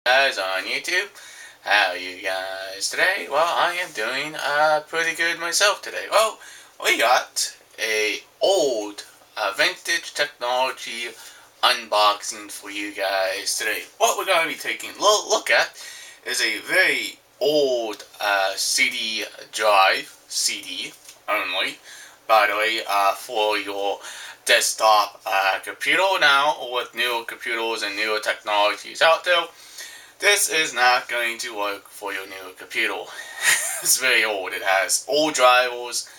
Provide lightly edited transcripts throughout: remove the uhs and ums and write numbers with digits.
guys on YouTube. How are you guys today? Well, I am doing pretty good myself today. Well, we got a old vintage technology unboxing for you guys today. What we're going to be taking a look at is a very old CD drive, CD only, by the way, for your desktop computer now. With newer computers and newer technologies out there, this is not going to work for your new computer. It's very old. It has old drivers,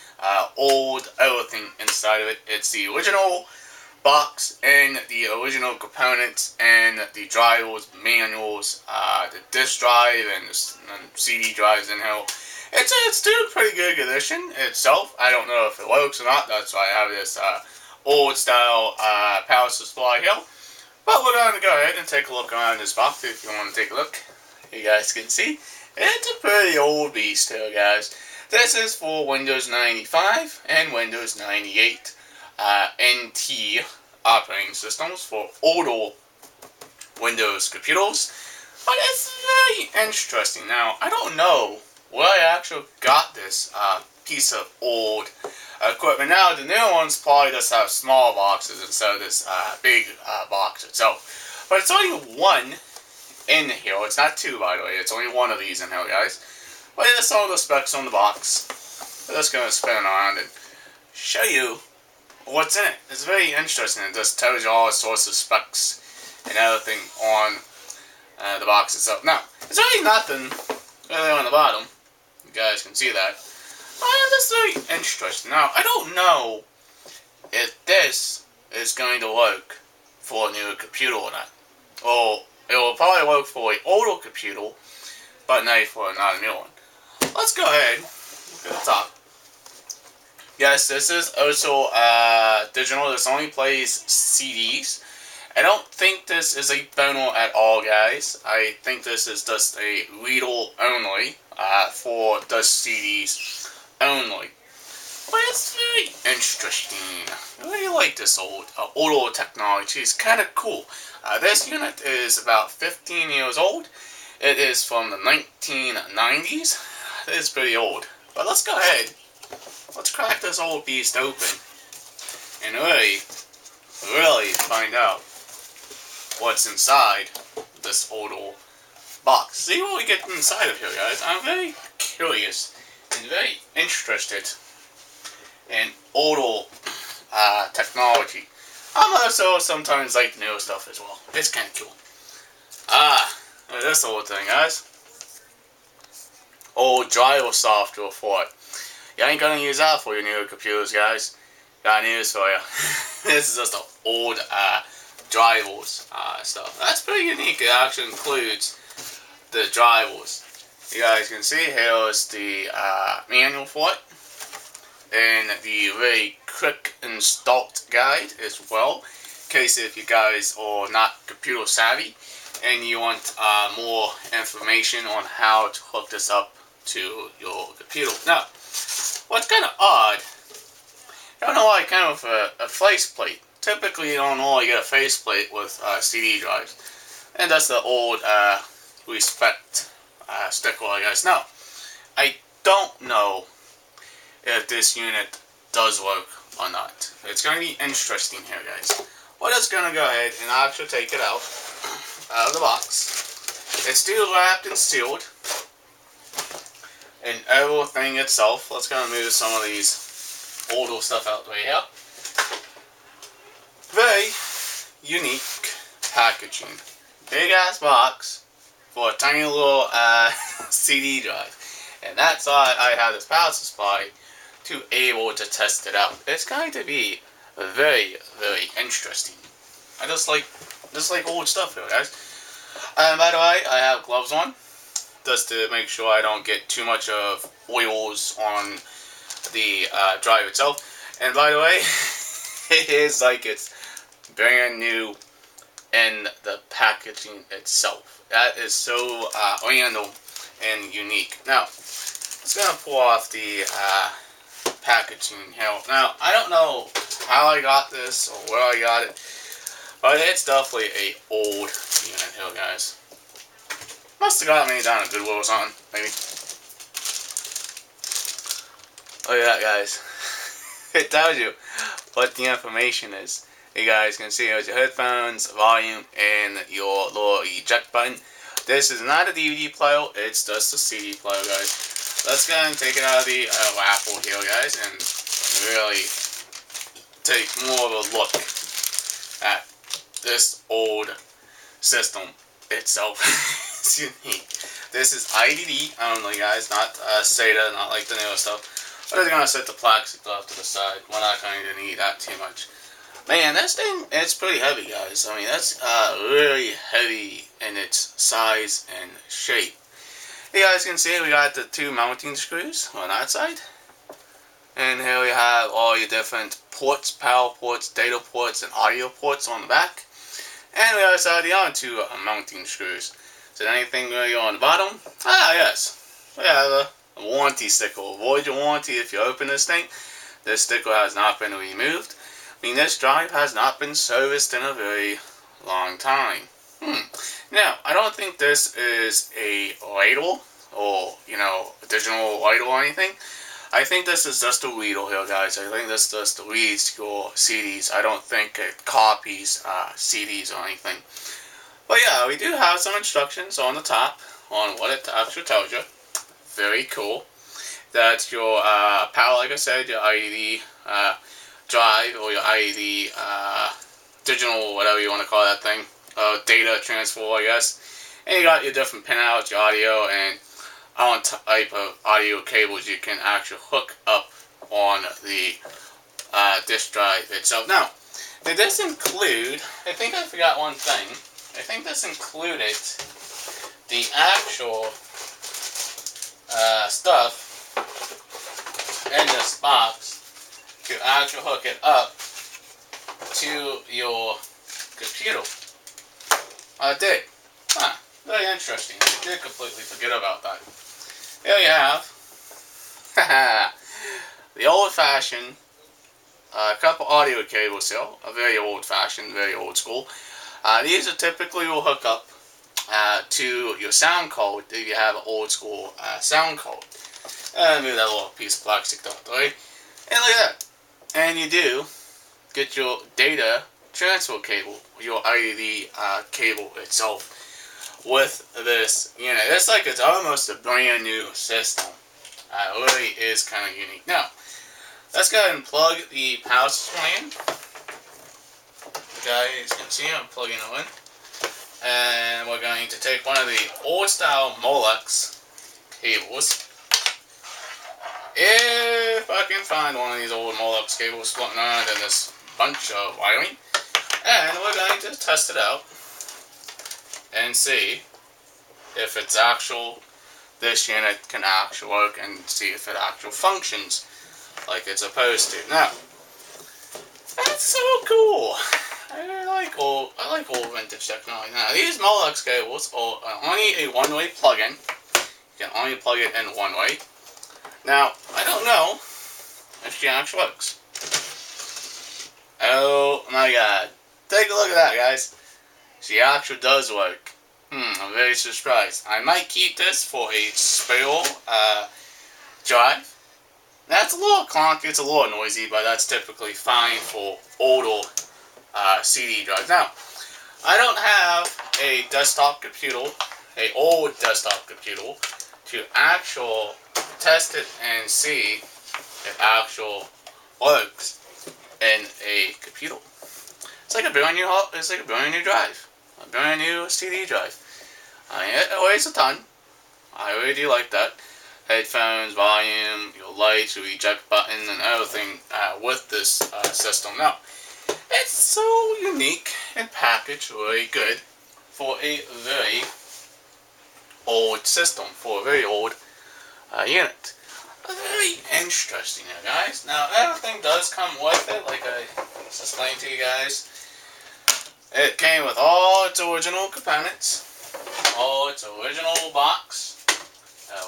old everything inside of it. It's the original box and the original components and the drivers, manuals, the disk drive and CD drives in here. It's still a pretty good condition itself. I don't know if it works or not. That's why I have this old style power supply here. But we're going to go ahead and take a look around this box if you want to take a look. You guys can see it's a pretty old beast here, guys. This is for Windows 95 and Windows 98 NT operating systems for older Windows computers. But it's very interesting. Now, I don't know where I actually got this piece of old equipment. Now, the new ones probably just have small boxes instead of this big box itself. But it's only one in here. It's not two, by the way. It's only one of these in here, guys. But here's some of the specs on the box. We're just going to spin around and show you what's in it. It's very interesting. It just tells you all sorts of specs and everything on the box itself. Now, there's really nothing really on the bottom. You guys can see that. That's very interesting. Now, I don't know if this is going to work for a new computer or not. Well, it will probably work for an older computer, but not for not a new one. Let's go ahead. Look at the top. Yes, this is also digital. This only plays CDs. I don't think this is a phono at all, guys. I think this is just a reader only for the CDs only. But it's very interesting. I really like this older technology. It's kind of cool. This unit is about 15 years old. It is from the 1990s. It is pretty old. But let's go ahead. Let's crack this old beast open and really find out what's inside this older box. See what we get inside of here, guys. I'm very curious and very interested in older technology. I'm also sometimes like the newer stuff as well. It's kind of cool. Look at this old thing, guys. Old driver software for it. You ain't gonna use that for your newer computers, guys. Got news for you. This is just the old drivers stuff. That's pretty unique. It actually includes the drivers. You guys can see here is the manual for it, and the very quick install guide as well, in case if you guys are not computer savvy and you want more information on how to hook this up to your computer. Now, what's kind of odd, I don't know why it came with a faceplate. Typically, you don't normally get a faceplate with CD drives, and that's the old respect sticker, I guess. Now, I don't know if this unit does work or not. It's going to be interesting here, guys. We're just going to go ahead and actually take it out of the box. It's still wrapped and sealed, and everything itself. Let's go and move some of these older stuff out the way here. Very unique packaging. Big ass box for a tiny little CD drive. And that's why I have this power supply to able to test it out. It's going to be very, very interesting. I just like old stuff here, guys. By the way, I have gloves on just to make sure I don't get too much of oils on the drive itself. And by the way, it is like it's brand new in the packaging itself. That is so random and unique. Now, let's go and pull off the packaging here. Now, I don't know how I got this or where I got it, but it's definitely a old unit here, guys. Must have got me down at Goodwill or something, maybe. Oh yeah, guys. It tells you what the information is. You guys can see it's your headphones, volume, and your little eject button. This is not a DVD player, it's just a CD player, guys. Let's go ahead and take it out of the Apple here, guys, and really take more of a look at this old system itself. It's unique. This is IDD only, guys, not SATA, not like the newer stuff. But I'm going to set the plastic off to the side. We're not going to need that too much. Man, this thing, it's pretty heavy, guys. I mean, that's really heavy in its size and shape. You guys can see we got the two mounting screws on that side. And here we have all your different ports, power ports, data ports, and audio ports on the back. And we also have the other two mounting screws. Is there anything really on the bottom? Ah, yes. We have a warranty sticker. Avoid your warranty if you open this thing. This sticker has not been removed. I mean, this drive has not been serviced in a very long time. Now, I don't think this is a ladle or, a digital ladle or anything. I think this is just a reader here, guys. I think this just reads your CDs. I don't think it copies CDs or anything. But yeah, we do have some instructions on the top on what it actually tells you. Very cool. That's your power, like I said, your IDD drive or your IDD digital, whatever you want to call that thing, data transfer, I guess. And you got your different pinouts, your audio, and on type of audio cables you can actually hook up on the disk drive itself. Now, did this include, I think I forgot one thing. I think this included the actual stuff in this box to actually hook it up to your computer. I did. Very interesting. I did completely forget about that. Here you have the old-fashioned couple audio cables here. A very old-fashioned, very old school. These are typically will hook up to your sound card if you have an old school sound card. Move that little piece of plastic out the way. And look at that. And you do get your data transfer cable, your IDD cable itself with this unit. It's like it's almost a brand new system. It really is kind of unique. Now, let's go ahead and plug the power supply in. Guys can see I'm plugging it in. And we're going to take one of the old style Molex cables. If I can find one of these old Molex cables floating around in this bunch of wiring. And we're going to test it out and see if it's actual, this unit can actually work, and see if it actually functions like it's supposed to. Now, that's so cool. I like old vintage technology. Now, these Molex cables are only a one-way plug-in. You can only plug it in one way. Now, I don't know if she actually works. Oh my god. Take a look at that, guys. She actually does work. I'm very surprised. I might keep this for a spare drive. That's a little clunky, it's a little noisy, but that's typically fine for older CD drives. Now, I don't have a desktop computer, a old desktop computer, to actually test it and see if it actually works in a computer. It's like a brand new drive, a brand new CD drive. I mean, it weighs a ton. I really do like that. Headphones, volume, your lights, your eject button, and everything with this system. Now, it's so unique and packaged really good for a very old system, for a very old unit. Very interesting here, guys. Now, everything does come with it, like I just explained to you guys. It came with all its original components, all its original box,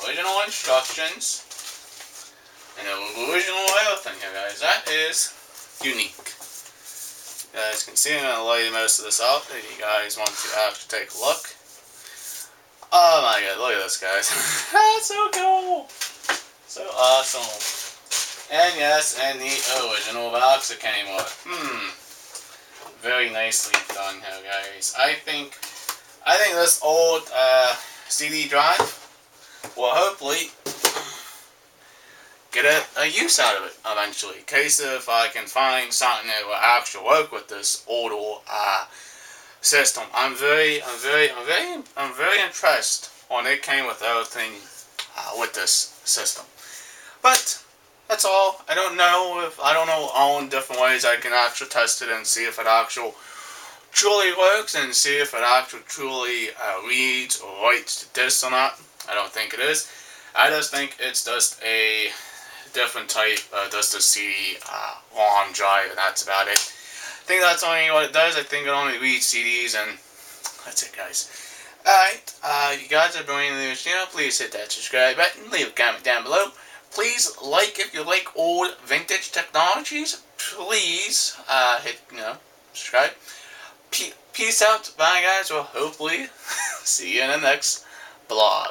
original instructions, and the original everything here, guys. That is unique. You guys can see I'm going to lay most of this out if you guys want to actually take a look. Oh my god, look at this, guys. That's so cool. So awesome. And yes, and the original box it came with. Very nicely done here, guys. I think this old CD drive will hopefully get a use out of it eventually. In case if I can find something that will actually work with this old system. I'm very impressed when it came with everything with this system. But that's all. I don't know all different ways I can actually test it and see if it actually truly works and see if it actually truly reads or writes the disc or not. I don't think it is. I just think it's just a different type of just a CD ROM drive, and that's about it. I think that's only what it does. I think it only reads CDs, and that's it, guys. Alright, you guys are joining this channel. Please hit that subscribe button. Leave a comment down below. Please like if you like old vintage technologies. Please hit subscribe. Peace out. Bye, guys. Well, hopefully see you in the next vlog.